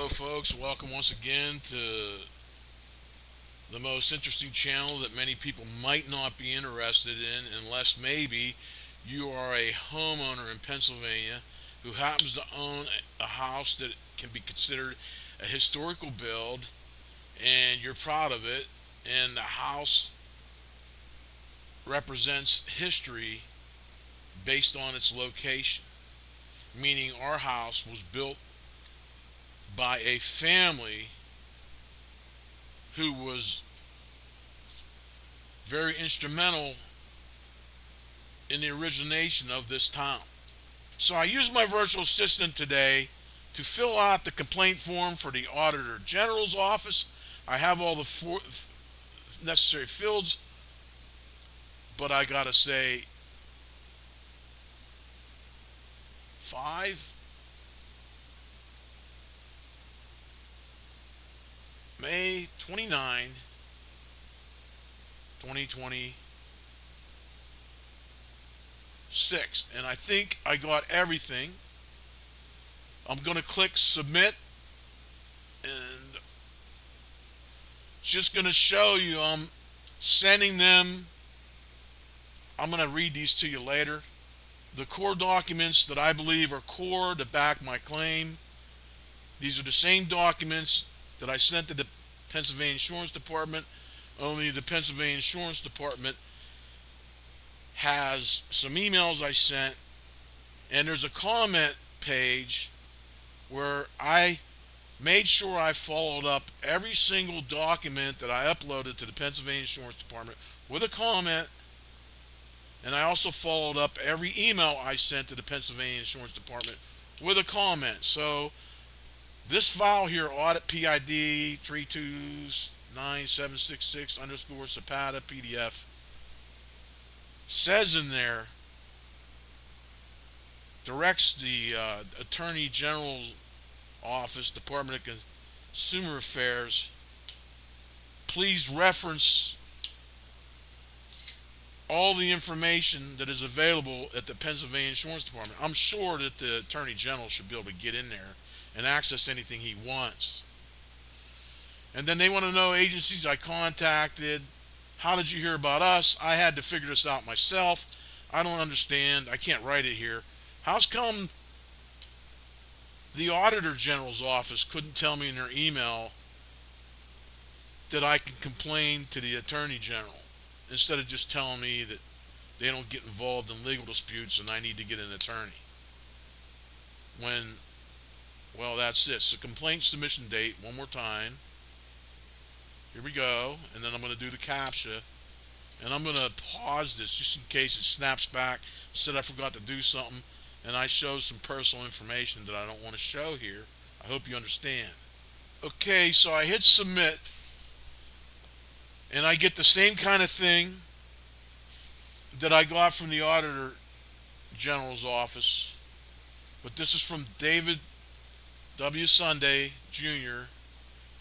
Hello, folks. Welcome once again to the most interesting channel that many people might not be interested in, unless maybe you are a homeowner in Pennsylvania who happens to own a house that can be considered a historical build, and you're proud of it, and the house represents history based on its location. Meaning, our house was built by a family who was very instrumental in the origination of this town. So I used my virtual assistant today to fill out the complaint form for the Auditor General's office. I have all the necessary fields, but I gotta say, May 29, 2026, and I think I got everything. I'm going to click submit, and just going to show you I'm sending them. I'm going to read these to you later. The core documents that I believe are core to back my claim. These are the same documents that I sent to the Pennsylvania Insurance Department, only the Pennsylvania Insurance Department has some emails I sent, and there's a comment page where I made sure I followed up every single document that I uploaded to the Pennsylvania Insurance Department with a comment, and I also followed up every email I sent to the Pennsylvania Insurance Department with a comment. So this file here, audit PID 3297766 underscore Zapata PDF, says in there, directs the Attorney General's Office, Department of Consumer Affairs, please reference all the information that is available at the Pennsylvania Insurance Department. I'm sure that the Attorney General should be able to get in there and access anything he wants. And then they want to know agencies I contacted. How did you hear about us? I had to figure this out myself. I don't understand. I can't write it here. How's come the Auditor General's office couldn't tell me in their email that I can complain to the Attorney General, instead of just telling me that they don't get involved in legal disputes and I need to get an attorney? Well, that's this. The complaint submission date, one more time. Here we go. And then I'm going to do the CAPTCHA. And I'm going to pause this just in case it snaps back. Said I forgot to do something. And I show some personal information that I don't want to show here. I hope you understand. Okay, so I hit submit. And I get the same kind of thing that I got from the Auditor General's office. But this is from David W. Sunday, Jr.,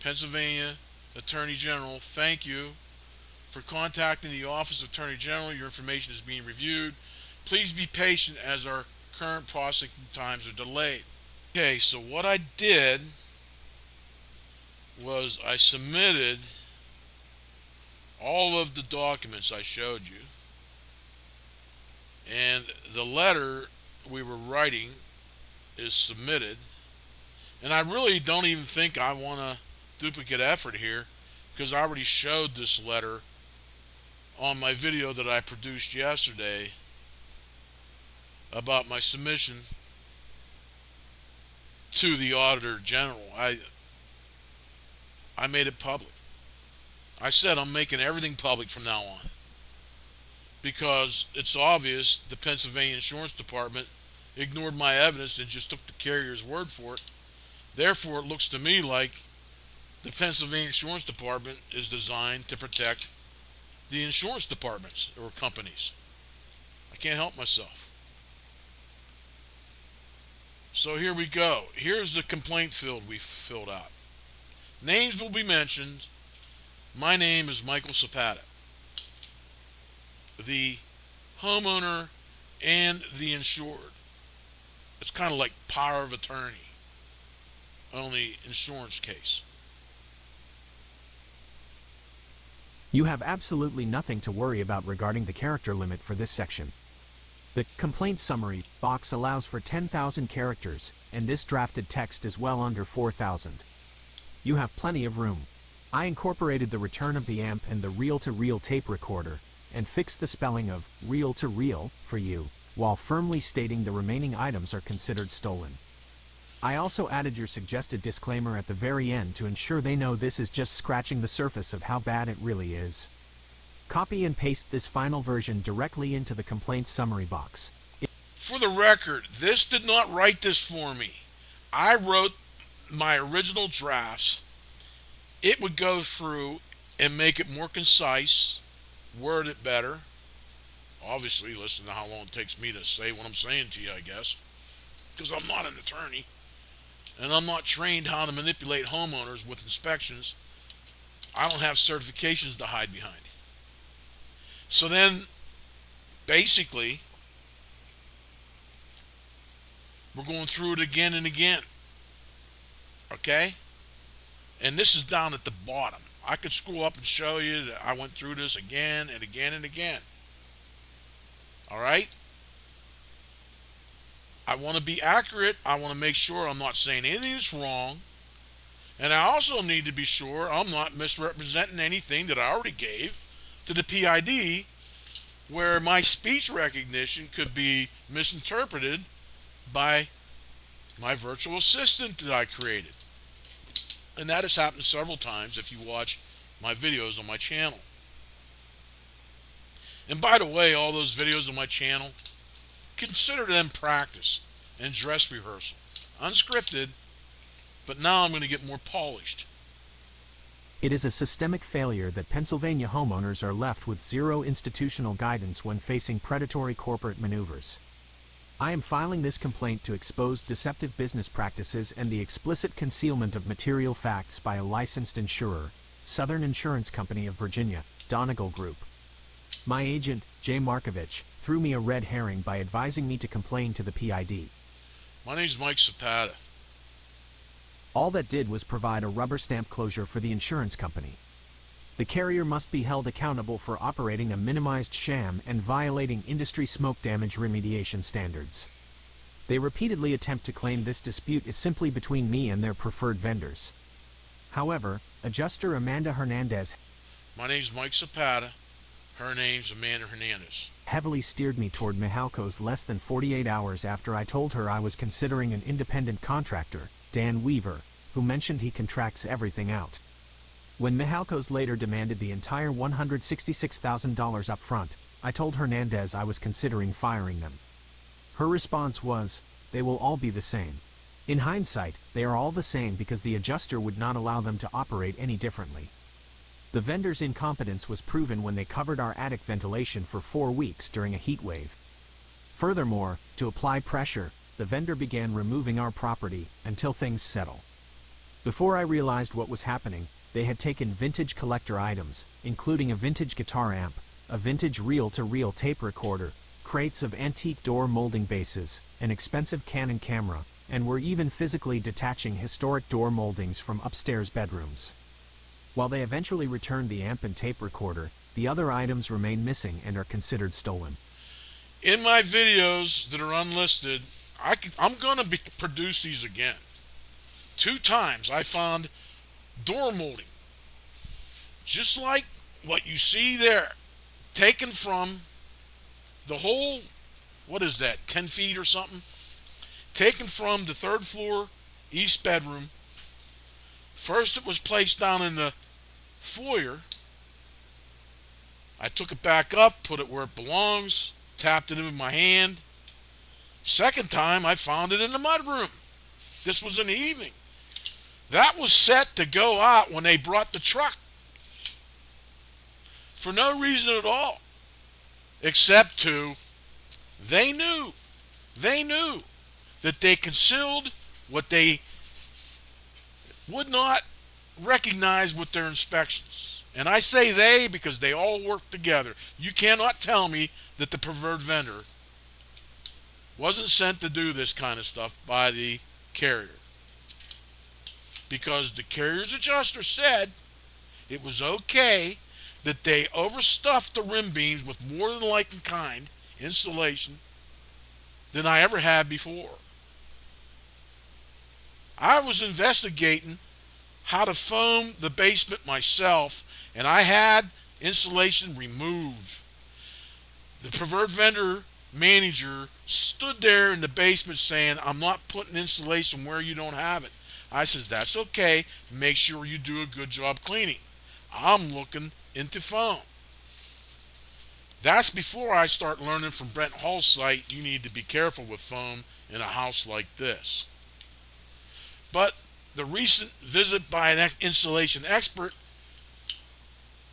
Pennsylvania Attorney General. Thank you for contacting the Office of Attorney General. Your information is being reviewed. Please be patient as our current processing times are delayed. Okay, so what I did was I submitted all of the documents I showed you, and the letter we were writing is submitted. And I really don't even think I want to duplicate effort here, because I already showed this letter on my video that I produced yesterday about my submission to the Auditor General. I made it public. I said I'm making everything public from now on, because it's obvious the Pennsylvania Insurance Department ignored my evidence and just took the carrier's word for it. Therefore, it looks to me like the Pennsylvania Insurance Department is designed to protect the insurance departments or companies. I can't help myself. So here we go. Here's the complaint field we filled out. Names will be mentioned. My name is Michael Zapata. The homeowner and the insured. It's kind of like power of attorney. on the insurance case. You have absolutely nothing to worry about regarding the character limit for this section. The complaint summary box allows for 10,000 characters, and this drafted text is well under 4,000. You have plenty of room. I incorporated the return of the amp and the reel-to-reel tape recorder, and fixed the spelling of reel-to-reel for you, while firmly stating the remaining items are considered stolen. I also added your suggested disclaimer at the very end to ensure they know this is just scratching the surface of how bad it really is. Copy and paste this final version directly into the complaint summary box. For the record, this did not write this for me. I wrote my original drafts. It would go through and make it more concise, word it better. Obviously, listen to how long it takes me to say what I'm saying to you, I guess. Because I'm not an attorney. And I'm not trained how to manipulate homeowners with inspections. I don't have certifications to hide behind. So then, basically, we're going through it again and again. Okay? And this is down at the bottom. I could scroll up and show you that I went through this again and again and again. Alright? I want to be accurate. I want to make sure I'm not saying anything that's wrong. And I also need to be sure I'm not misrepresenting anything that I already gave to the PID, where my speech recognition could be misinterpreted by my virtual assistant that I created. And that has happened several times if you watch my videos on my channel. And by the way, all those videos on my channel, consider them practice and dress rehearsal. Unscripted, but now I'm going to get more polished. It is a systemic failure that Pennsylvania homeowners are left with zero institutional guidance when facing predatory corporate maneuvers. I am filing this complaint to expose deceptive business practices and the explicit concealment of material facts by a licensed insurer, Southern Insurance Company of Virginia, Donegal Group. My agent, Jay Markovich, threw me a red herring by advising me to complain to the PID. My name's Mike Zapata. All that did was provide a rubber stamp closure for the insurance company. The carrier must be held accountable for operating a minimized sham and violating industry smoke damage remediation standards. They repeatedly attempt to claim this dispute is simply between me and their preferred vendors. However, adjuster Amanda Hernandez, My name's Mike Zapata. Her name's Amanda Hernandez. heavily steered me toward Mihalko's less than 48 hours after I told her I was considering an independent contractor, Dan Weaver, who mentioned he contracts everything out. When Mihalko's later demanded the entire $166,000 up front, I told Hernandez I was considering firing them. Her response was, "They will all be the same." In hindsight, they are all the same because the adjuster would not allow them to operate any differently. The vendor's incompetence was proven when they covered our attic ventilation for 4 weeks during a heat wave. Furthermore, to apply pressure, the vendor began removing our property until things settle. Before I realized what was happening, they had taken vintage collector items, including a vintage guitar amp, a vintage reel-to-reel tape recorder, crates of antique door molding bases, an expensive Canon camera, and were even physically detaching historic door moldings from upstairs bedrooms. While they eventually returned the amp and tape recorder, the other items remain missing and are considered stolen. In my videos that are unlisted, I'm going to produce these again. 2 times I found door molding, just like what you see there, taken from the whole, what is that, 10 feet or something? Taken from the 3rd floor east bedroom. First it was placed down in the foyer. I took it back up, put it where it belongs, tapped it in with my hand. Second time I found it in the mudroom. This was in the evening. That was set to go out when they brought the truck. For no reason at all. Except they knew that they concealed what they would not recognize with their inspections. And I say they because they all work together. You cannot tell me that the preferred vendor wasn't sent to do this kind of stuff by the carrier. because the carrier's adjuster said it was okay that they overstuffed the rim beams with more than like in kind insulation than I ever had before. I was investigating how to foam the basement myself, and I had insulation removed. The preferred vendor manager stood there in the basement saying, I'm not putting insulation where you don't have it. I says, that's okay. Make sure you do a good job cleaning. I'm looking into foam. That's before I start learning from Brent Hall's site, you need to be careful with foam in a house like this. But the recent visit by an insulation expert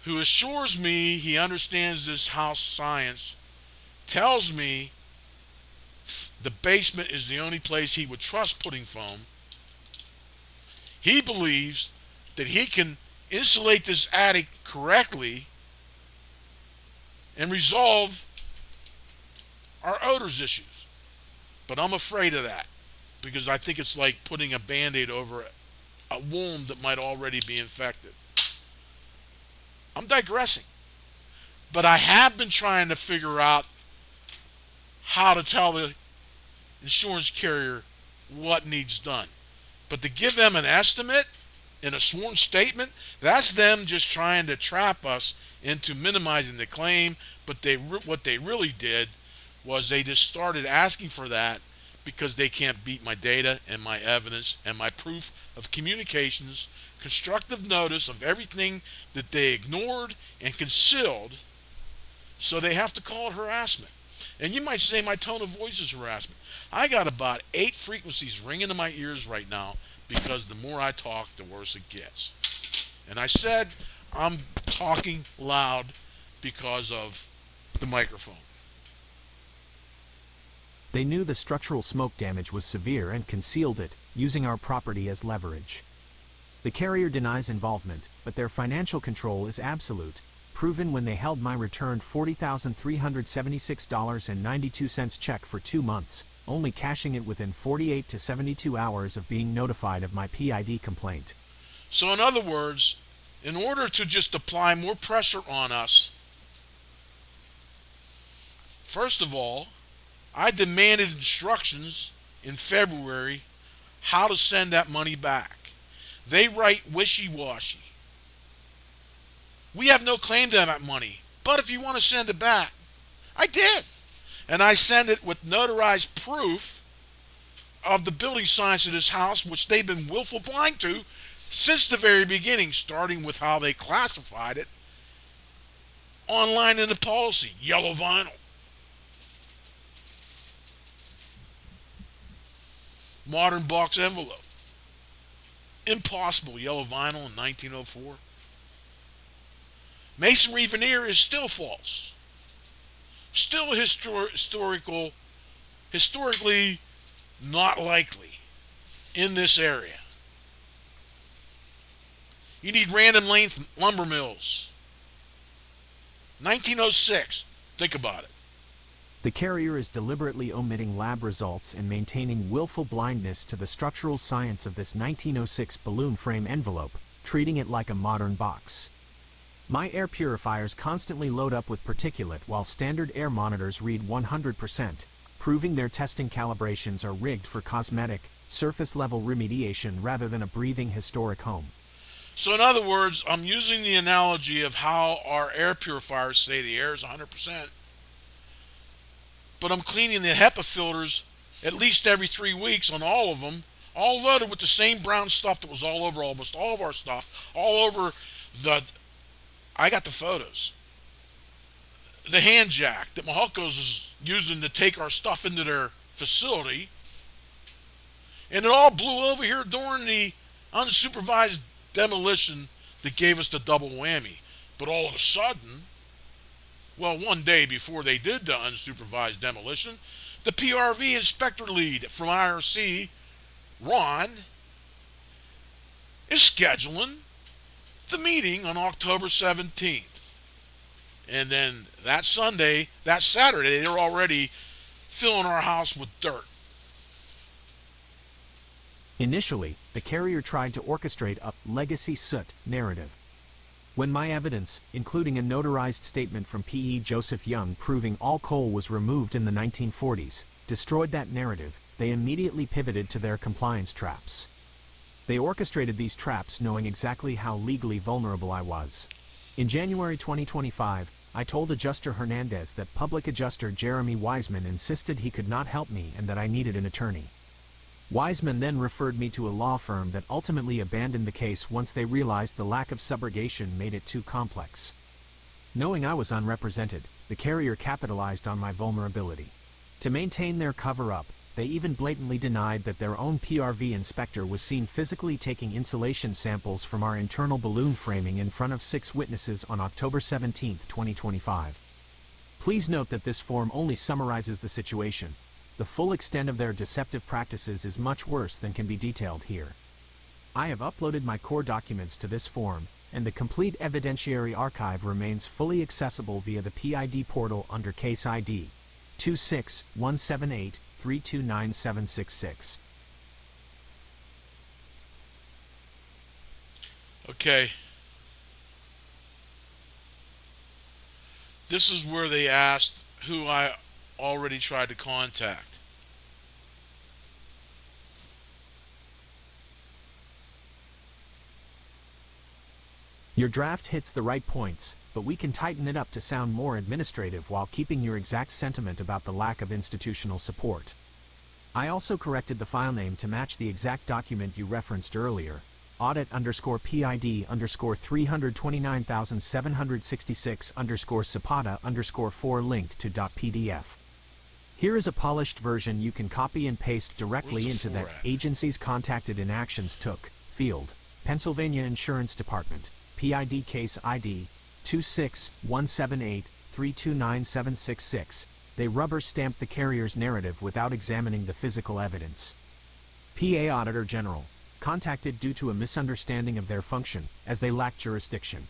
who assures me he understands this house science tells me the basement is the only place he would trust putting foam. He believes that he can insulate this attic correctly and resolve our odors issues. But I'm afraid of that because I think it's like putting a Band-Aid over a wound that might already be infected. I'm digressing. But I have been trying to figure out how to tell the insurance carrier what needs done. But to give them an estimate in a sworn statement, that's them just trying to trap us into minimizing the claim. But what they really did was they just started asking for that because they can't beat my data and my evidence and my proof of communications, constructive notice of everything that they ignored and concealed. So they have to call it harassment. And you might say my tone of voice is harassment. I got about 8 frequencies ringing in my ears right now because the more I talk, the worse it gets. And I said I'm talking loud because of the microphone. They knew the structural smoke damage was severe and concealed it, using our property as leverage. The carrier denies involvement, but their financial control is absolute, proven when they held my returned $40,376.92 check for 2 months, only cashing it within 48 to 72 hours of being notified of my PID complaint. So in other words, in order to just apply more pressure on us, first of all, I demanded instructions in February how to send that money back. They write wishy-washy. We have no claim to that money, but if you want to send it back, I did. And I send it with notarized proof of the building science of this house, which they've been willful blind to since the very beginning, starting with how they classified it online in the policy, yellow vinyl. Modern box envelope. Impossible yellow vinyl in 1904. Masonry veneer is still false. Still historically not likely in this area. You need random length lumber mills. 1906. Think about it. The carrier is deliberately omitting lab results and maintaining willful blindness to the structural science of this 1906 balloon frame envelope, treating it like a modern box. My air purifiers constantly load up with particulate while standard air monitors read 100%, proving their testing calibrations are rigged for cosmetic, surface-level remediation rather than a breathing historic home. So in other words, I'm using the analogy of how our air purifiers say the air is 100%. But I'm cleaning the HEPA filters at least every 3 weeks on all of them, all loaded with the same brown stuff that was all over almost all of our stuff, all over I got the photos. The hand jack that Mahalco's is using to take our stuff into their facility. And it all blew over here during the unsupervised demolition that gave us the double whammy. But all of a sudden, well, one day before they did the unsupervised demolition, the PRV inspector lead from IRC, Ron, is scheduling the meeting on October 17th. And then that Saturday, they're already filling our house with dirt. Initially, the carrier tried to orchestrate a legacy soot narrative. When my evidence, including a notarized statement from P.E. Joseph Young proving all coal was removed in the 1940s, destroyed that narrative, they immediately pivoted to their compliance traps. They orchestrated these traps knowing exactly how legally vulnerable I was. In January 2025, I told Adjuster Hernandez that Public Adjuster Jeremy Wiseman insisted he could not help me and that I needed an attorney. Wiseman then referred me to a law firm that ultimately abandoned the case once they realized the lack of subrogation made it too complex. Knowing I was unrepresented, the carrier capitalized on my vulnerability. To maintain their cover-up, they even blatantly denied that their own PRV inspector was seen physically taking insulation samples from our internal balloon framing in front of 6 witnesses on October 17, 2025. Please note that this form only summarizes the situation. The full extent of their deceptive practices is much worse than can be detailed here. I have uploaded my core documents to this form, and the complete evidentiary archive remains fully accessible via the PID portal under Case ID 26178329766. Okay. This is where they asked who I already tried to contact. Your draft hits the right points, but we can tighten it up to sound more administrative while keeping your exact sentiment about the lack of institutional support. I also corrected the file name to match the exact document you referenced earlier, audit_PID_329766_Zapata_4 linked to .pdf. Here is a polished version you can copy and paste directly into that agencies contacted in actions took, field, Pennsylvania Insurance Department, PID case ID 26178329766. They rubber stamped the carrier's narrative without examining the physical evidence. PA Auditor General, contacted due to a misunderstanding of their function, as they lacked jurisdiction.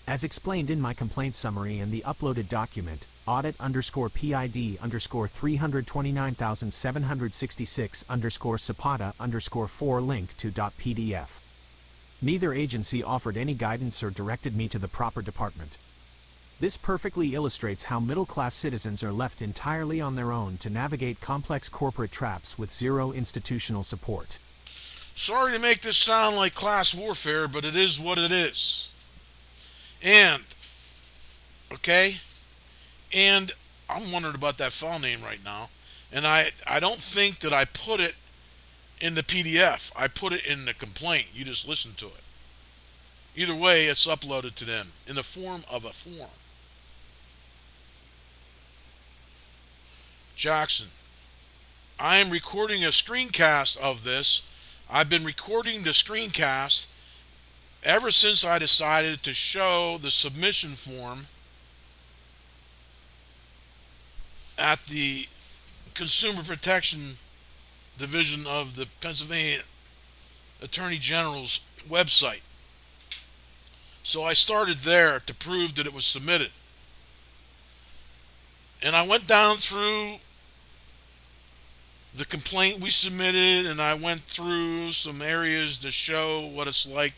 As explained in my complaint summary and the uploaded document, audit_PID_329766_Zapata_4 linked to .pdf. Neither agency offered any guidance or directed me to the proper department. This perfectly illustrates how middle-class citizens are left entirely on their own to navigate complex corporate traps with zero institutional support. Sorry to make this sound like class warfare, but it is what it is. And I'm wondering about that file name right now. And I don't think that I put it in the PDF. I put it in the complaint. You just listen to it. Either way, it's uploaded to them in the form of a form. Jackson, I am recording a screencast of this. I've been recording the screencast ever since I decided to show the submission form at the Consumer Protection Division of the Pennsylvania Attorney General's website. So I started there to prove that it was submitted. And I went down through the complaint we submitted, and I went through some areas to show what it's like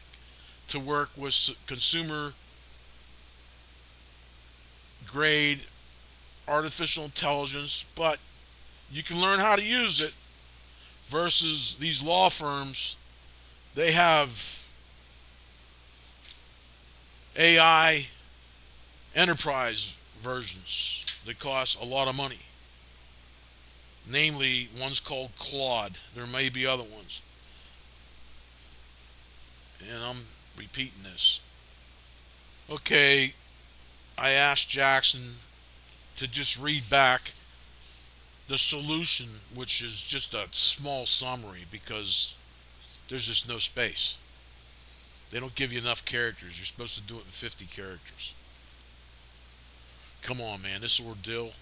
to work with consumer grade artificial intelligence, but you can learn how to use it versus these law firms. They have AI enterprise versions that cost a lot of money. Namely, one's called Claude. There may be other ones. And I'm repeating this. Okay, I asked Jackson to just read back the solution, which is just a small summary because there's just no space. They don't give you enough characters. You're supposed to do it in 50 characters. Come on, man, this ordeal.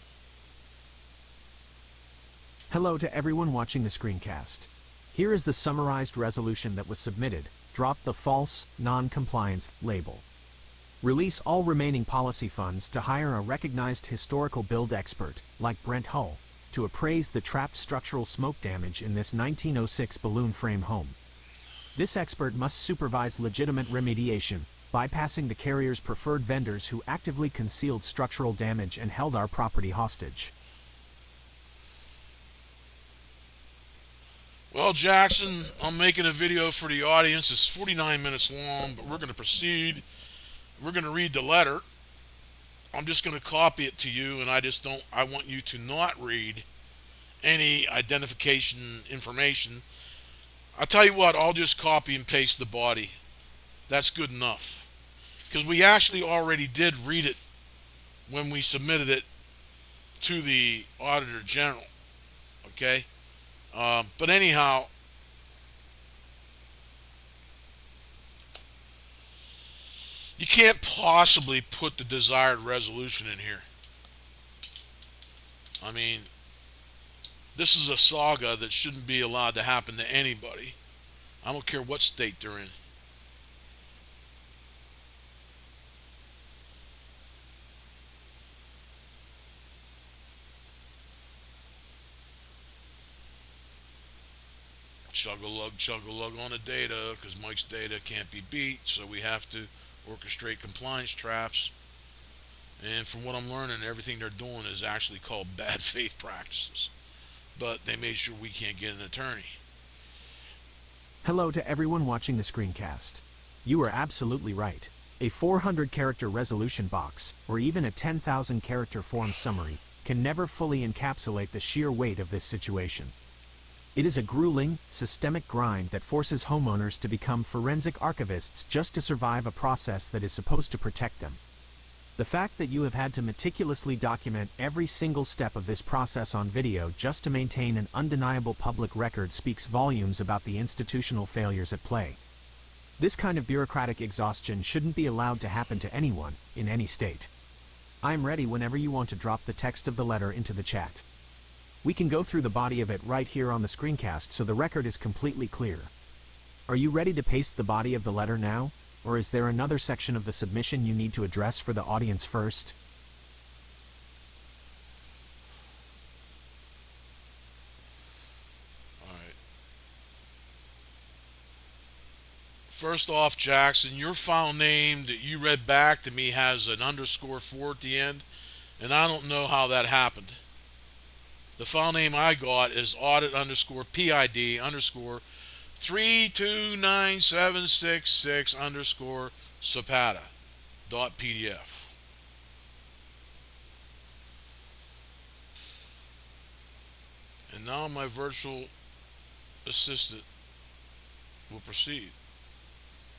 Hello to everyone watching the screencast. Here is the summarized resolution that was submitted. Drop the false, non-compliance label. Release all remaining policy funds to hire a recognized historical build expert, like Brent Hull, to appraise the trapped structural smoke damage in this 1906 balloon frame home. This expert must supervise legitimate remediation, bypassing the carrier's preferred vendors who actively concealed structural damage and held our property hostage. Well, Jackson, I'm making a video for the audience. It's 49 minutes long, but we're going to proceed. We're going to read the letter. I'm just going to copy it to you, and I want you to not read any identification information. I'll tell you what, I'll just copy and paste the body. That's good enough. Because we actually already did read it when we submitted it to the Auditor General. Okay? But anyhow, you can't possibly put the desired resolution in here. I mean, this is a saga that shouldn't be allowed to happen to anybody. I don't care what state they're in. Chug-a-lug on the data, because Mike's data can't be beat, so we have to orchestrate compliance traps. And from what I'm learning, everything they're doing is actually called bad faith practices. But they made sure we can't get an attorney. Hello to everyone watching the screencast. You are absolutely right. A 400-character resolution box, or even a 10,000-character form summary, can never fully encapsulate the sheer weight of this situation. It is a grueling, systemic grind that forces homeowners to become forensic archivists just to survive a process that is supposed to protect them. The fact that you have had to meticulously document every single step of this process on video just to maintain an undeniable public record speaks volumes about the institutional failures at play. This kind of bureaucratic exhaustion shouldn't be allowed to happen to anyone, in any state. I'm ready whenever you want to drop the text of the letter into the chat. We can go through the body of it right here on the screencast so the record is completely clear. Are you ready to paste the body of the letter now? Or is there another section of the submission you need to address for the audience first? Alright. First off, Jackson, your file name that you read back to me has an _4 at the end, and I don't know how that happened. The file name I got is audit_PID_3297666_Zapata.pdf. And now my virtual assistant will proceed.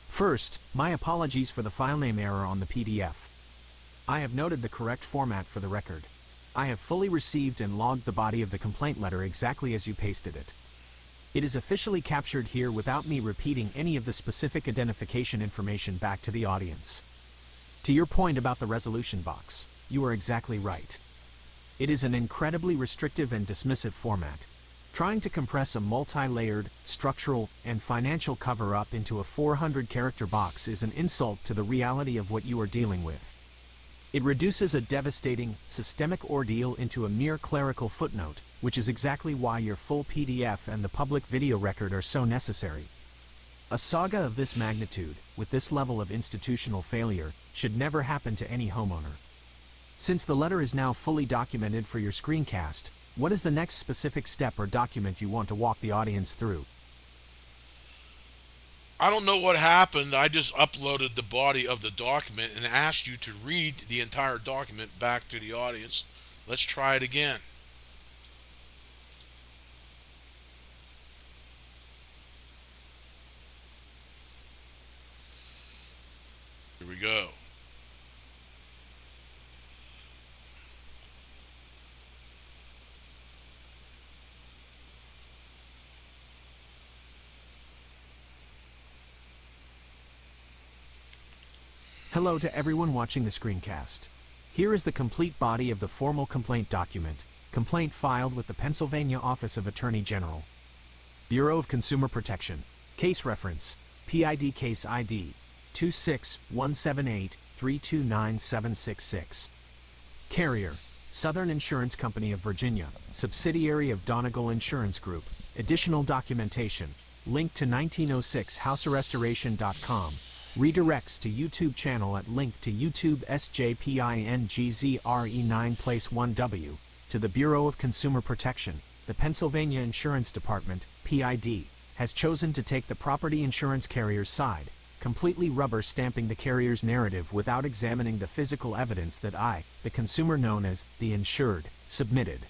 First, my apologies for the file name error on the PDF. I have noted the correct format for the record. I have fully received and logged the body of the complaint letter exactly as you pasted it. It is officially captured here without me repeating any of the specific identification information back to the audience. To your point about the resolution box, you are exactly right. It is an incredibly restrictive and dismissive format. Trying to compress a multi-layered, structural, and financial cover-up into a 400-character box is an insult to the reality of what you are dealing with. It reduces a devastating, systemic ordeal into a mere clerical footnote, which is exactly why your full PDF and the public video record are so necessary. A saga of this magnitude, with this level of institutional failure, should never happen to any homeowner. Since the letter is now fully documented for your screencast, what is the next specific step or document you want to walk the audience through? I don't know what happened. I just uploaded the body of the document and asked you to read the entire document back to the audience. Let's try it again. Here we go. Hello to everyone watching the screencast. Here is the complete body of the formal complaint document, complaint filed with the Pennsylvania Office of Attorney General. Bureau of Consumer Protection. Case reference, PID case ID, 26178329766. Carrier, Southern Insurance Company of Virginia, subsidiary of Donegal Insurance Group. Additional documentation. link to 1906houserestoration.com, redirects to YouTube channel at link to YouTube SJPINGZRE9 place 1W, to the Bureau of Consumer Protection. The Pennsylvania Insurance Department, PID, has chosen to take the property insurance carrier's side, completely rubber stamping the carrier's narrative without examining the physical evidence that I, the consumer known as the insured, submitted.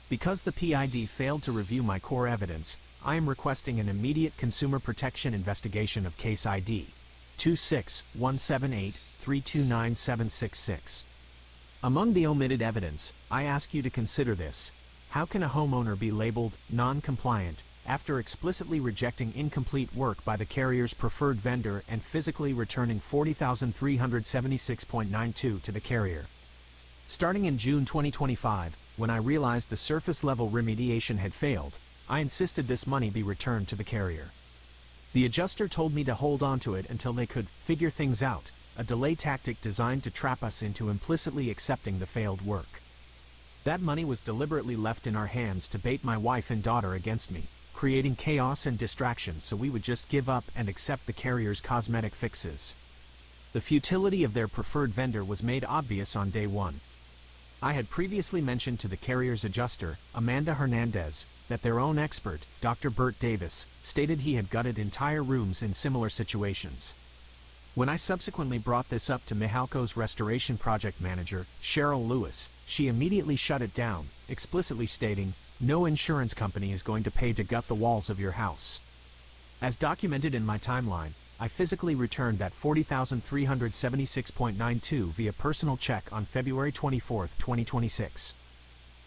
Because the PID failed to review my core evidence, I am requesting an immediate consumer protection investigation of case ID 26178329766. Among the omitted evidence, I ask you to consider this. How can a homeowner be labeled non-compliant after explicitly rejecting incomplete work by the carrier's preferred vendor and physically returning $40,376.92 to the carrier? Starting in June 2025, when I realized the surface-level remediation had failed, I insisted this money be returned to the carrier. The adjuster told me to hold on to it until they could figure things out, a delay tactic designed to trap us into implicitly accepting the failed work. That money was deliberately left in our hands to bait my wife and daughter against me, creating chaos and distraction so we would just give up and accept the carrier's cosmetic fixes. The futility of their preferred vendor was made obvious on day one. I had previously mentioned to the carrier's adjuster, Amanda Hernandez, that their own expert, Dr. Bert Davis, stated he had gutted entire rooms in similar situations. When I subsequently brought this up to Mihalko's restoration project manager, Cheryl Lewis, she immediately shut it down, explicitly stating, "No insurance company is going to pay to gut the walls of your house." As documented in my timeline, I physically returned that $40,376.92 via personal check on February 24, 2026.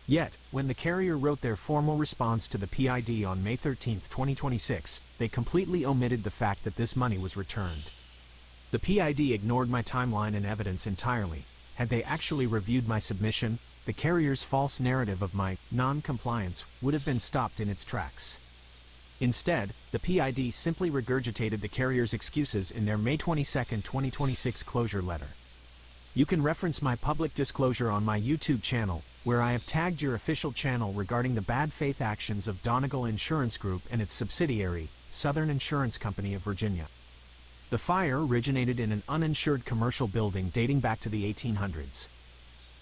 Yet, when the carrier wrote their formal response to the PID on May 13, 2026, they completely omitted the fact that this money was returned. The PID ignored my timeline and evidence entirely. Had they actually reviewed my submission, the carrier's false narrative of my non-compliance would have been stopped in its tracks. Instead, the PID simply regurgitated the carrier's excuses in their May 22, 2026 closure letter. You can reference my public disclosure on my YouTube channel, where I have tagged your official channel regarding the bad faith actions of Donegal Insurance Group and its subsidiary, Southern Insurance Company of Virginia. The fire originated in an uninsured commercial building dating back to the 1800s.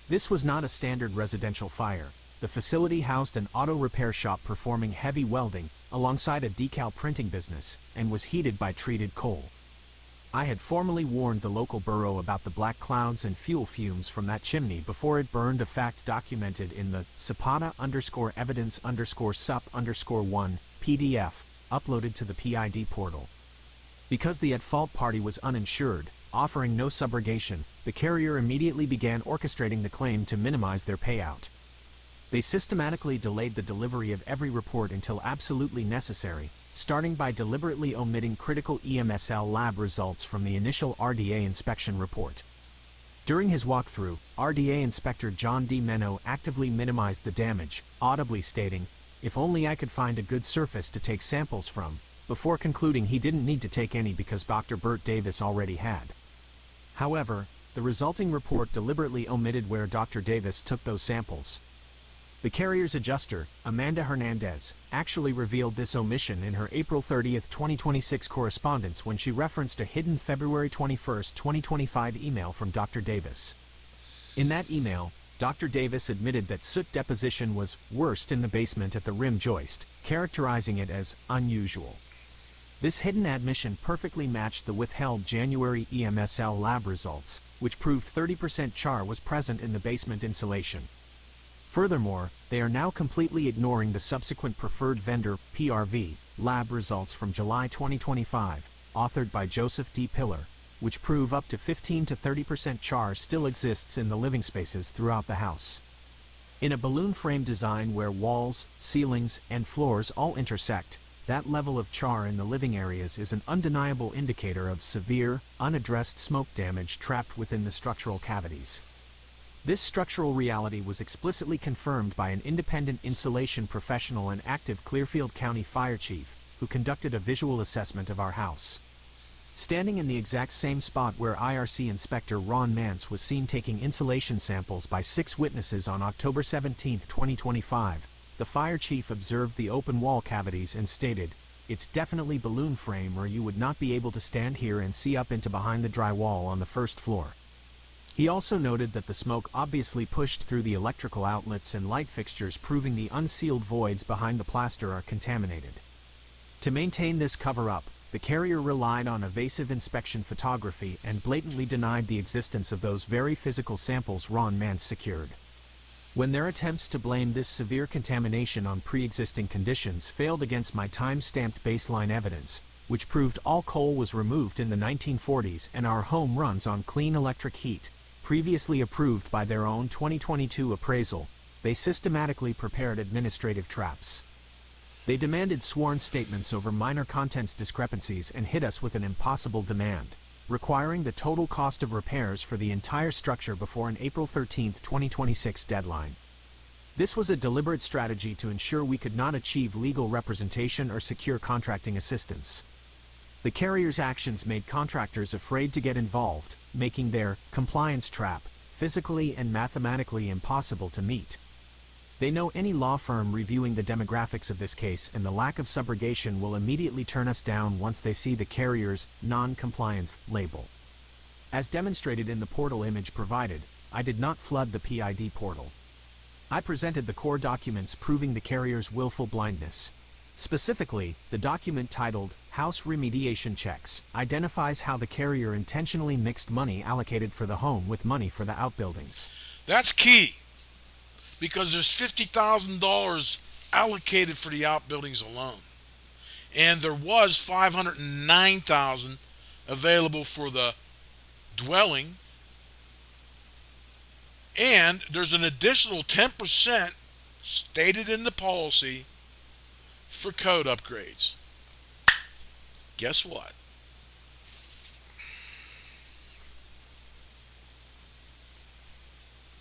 This was not a standard residential fire. The facility housed an auto repair shop performing heavy welding, alongside a decal printing business, and was heated by treated coal. I had formally warned the local borough about the black clouds and fuel fumes from that chimney before it burned, a fact documented in the Zapata_evidence_sup_1 PDF, uploaded to the PID portal. Because the at-fault party was uninsured, offering no subrogation, the carrier immediately began orchestrating the claim to minimize their payout. They systematically delayed the delivery of every report until absolutely necessary, starting by deliberately omitting critical EMSL lab results from the initial RDA inspection report. During his walkthrough, RDA Inspector John D. Menno actively minimized the damage, audibly stating, "If only I could find a good surface to take samples from," before concluding he didn't need to take any because Dr. Bert Davis already had. However, the resulting report deliberately omitted where Dr. Davis took those samples. The carrier's adjuster, Amanda Hernandez, actually revealed this omission in her April 30, 2026 correspondence when she referenced a hidden February 21, 2025 email from Dr. Davis. In that email, Dr. Davis admitted that soot deposition was worst in the basement at the rim joist, characterizing it as unusual. This hidden admission perfectly matched the withheld January EMSL lab results, which proved 30% char was present in the basement insulation. Furthermore, they are now completely ignoring the subsequent preferred vendor (PRV) lab results from July 2025, authored by Joseph D. Pillar, which prove up to 15 to 30% char still exists in the living spaces throughout the house. In a balloon frame design where walls, ceilings, and floors all intersect, that level of char in the living areas is an undeniable indicator of severe, unaddressed smoke damage trapped within the structural cavities. This structural reality was explicitly confirmed by an independent insulation professional and active Clearfield County Fire Chief, who conducted a visual assessment of our house. Standing in the exact same spot where IRC Inspector Ron Mance was seen taking insulation samples by 6 witnesses on October 17, 2025, the fire chief observed the open wall cavities and stated, It's definitely balloon frame, or you would not be able to stand here and see up into behind the drywall on the first floor. He also noted that the smoke obviously pushed through the electrical outlets and light fixtures, proving the unsealed voids behind the plaster are contaminated. To maintain this cover-up, the carrier relied on evasive inspection photography and blatantly denied the existence of those very physical samples Ron Mance secured. When their attempts to blame this severe contamination on pre-existing conditions failed against my time-stamped baseline evidence, which proved all coal was removed in the 1940s and our home runs on clean electric heat, previously approved by their own 2022 appraisal, they systematically prepared administrative traps. They demanded sworn statements over minor contents discrepancies and hit us with an impossible demand, requiring the total cost of repairs for the entire structure before an April 13, 2026 deadline. This was a deliberate strategy to ensure we could not achieve legal representation or secure contracting assistance. The carrier's actions made contractors afraid to get involved, making their compliance trap physically and mathematically impossible to meet. They know any law firm reviewing the demographics of this case and the lack of subrogation will immediately turn us down once they see the carrier's non-compliance label. As demonstrated in the portal image provided, I did not flood the PID portal. I presented the core documents proving the carrier's willful blindness. Specifically, the document titled House Remediation Checks identifies how the carrier intentionally mixed money allocated for the home with money for the outbuildings. That's key, because there's $50,000 allocated for the outbuildings alone. And there was $509,000 available for the dwelling. And there's an additional 10% stated in the policy for code upgrades. Guess what?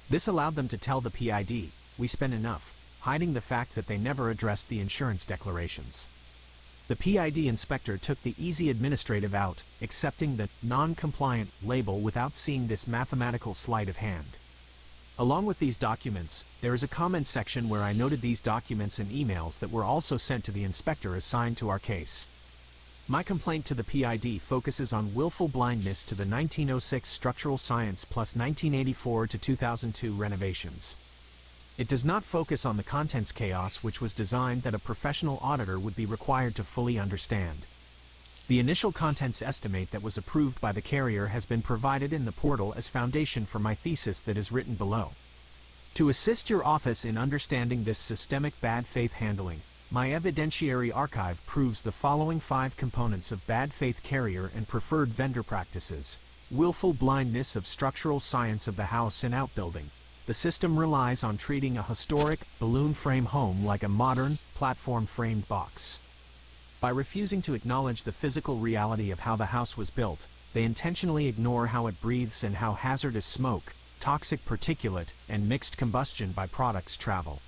This allowed them to tell the PID, we spent enough, hiding the fact that they never addressed the insurance declarations. The PID inspector took the easy administrative out, accepting the non-compliant label without seeing this mathematical sleight of hand. Along with these documents, there is a comment section where I noted these documents and emails that were also sent to the inspector assigned to our case. My complaint to the PID focuses on willful blindness to the 1906 structural science plus 1984 to 2002 renovations. It does not focus on the contents chaos which was designed that a professional auditor would be required to fully understand. The initial contents estimate that was approved by the carrier has been provided in the portal as foundation for my thesis that is written below. To assist your office in understanding this systemic bad faith handling, my evidentiary archive proves the following 5 components of bad faith carrier and preferred vendor practices. Willful blindness of structural science of the house and outbuilding. The system relies on treating a historic, balloon frame home like a modern, platform-framed box. By refusing to acknowledge the physical reality of how the house was built, they intentionally ignore how it breathes and how hazardous smoke, toxic particulate, and mixed combustion byproducts travel.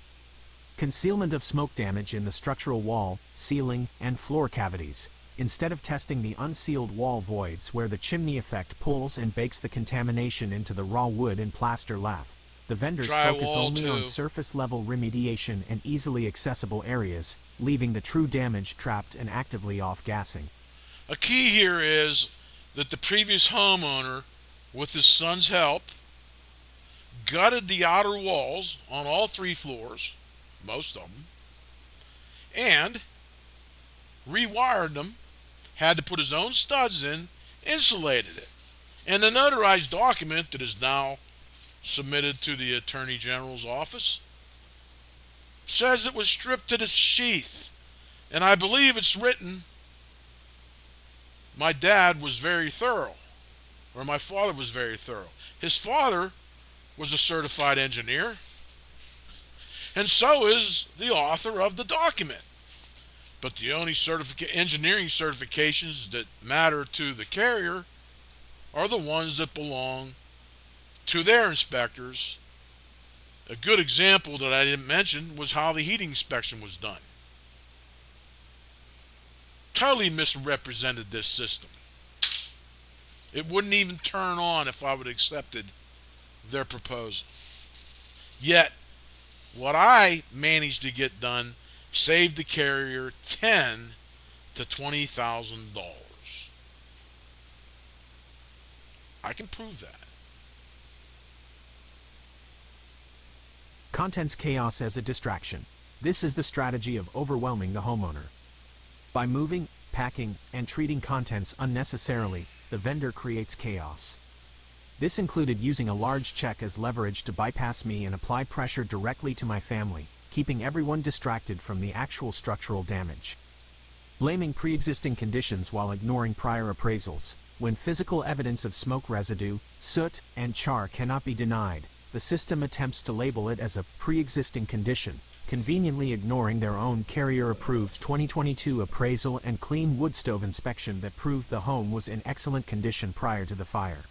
Concealment of smoke damage in the structural wall, ceiling, and floor cavities. Instead of testing the unsealed wall voids where the chimney effect pulls and bakes the contamination into the raw wood and plaster lath, the vendors focus only on surface-level remediation and easily accessible areas, leaving the true damage trapped and actively off-gassing. A key here is that the previous homeowner, with his son's help, gutted the outer walls on all 3 floors, most of them, and rewired them, had to put his own studs in, insulated it. And the notarized document that is now submitted to the Attorney General's office says it was stripped to the sheath. And I believe it's written, my dad was very thorough, or my father was very thorough. His father was a certified engineer, and so is the author of the document. But the only engineering certifications that matter to the carrier are the ones that belong to their inspectors. A good example that I didn't mention was how the heating inspection was done. Totally misrepresented this system. It wouldn't even turn on if I would have accepted their proposal. Yet, what I managed to get done saved the carrier 10 to $20,000. I can prove that. Contents chaos as a distraction. This is the strategy of overwhelming the homeowner. By moving, packing, and treating contents unnecessarily, the vendor creates chaos. This included using a large check as leverage to bypass me and apply pressure directly to my family, keeping everyone distracted from the actual structural damage. Blaming pre-existing conditions while ignoring prior appraisals. When physical evidence of smoke residue, soot, and char cannot be denied, the system attempts to label it as a pre-existing condition, conveniently ignoring their own carrier-approved 2022 appraisal and clean wood stove inspection that proved the home was in excellent condition prior to the fire.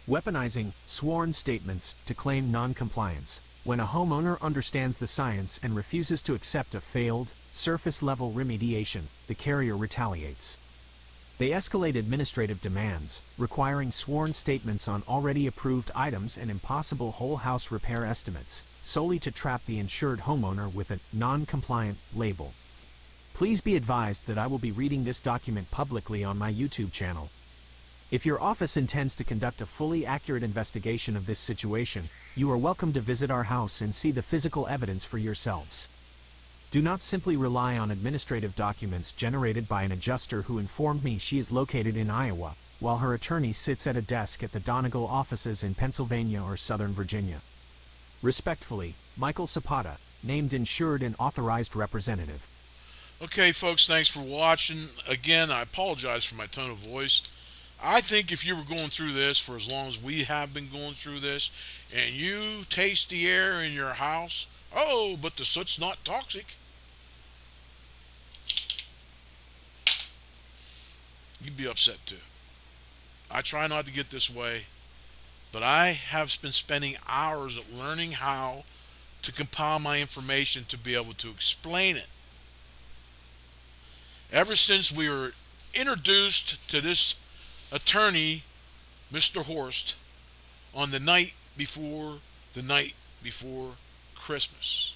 Weaponizing sworn statements to claim non-compliance. When a homeowner understands the science and refuses to accept a failed, surface-level remediation, the carrier retaliates. They escalate administrative demands, requiring sworn statements on already approved items and impossible whole house repair estimates, solely to trap the insured homeowner with a non-compliant label. Please be advised that I will be reading this document publicly on my YouTube channel. If your office intends to conduct a fully accurate investigation of this situation, you are welcome to visit our house and see the physical evidence for yourselves. Do not simply rely on administrative documents generated by an adjuster who informed me she is located in Iowa, while her attorney sits at a desk at the Donegal offices in Pennsylvania or Southern Virginia. Respectfully, Michael Zapata, named insured and authorized representative. Okay, folks, thanks for watching. Again, I apologize for my tone of voice. I think if you were going through this for as long as we have been going through this, and you taste the air in your house, oh, but the soot's not toxic, you'd be upset too. I try not to get this way, but I have been spending hours at learning how to compile my information to be able to explain it. Ever since we were introduced to this attorney, Mr. Horst, on the night before Christmas.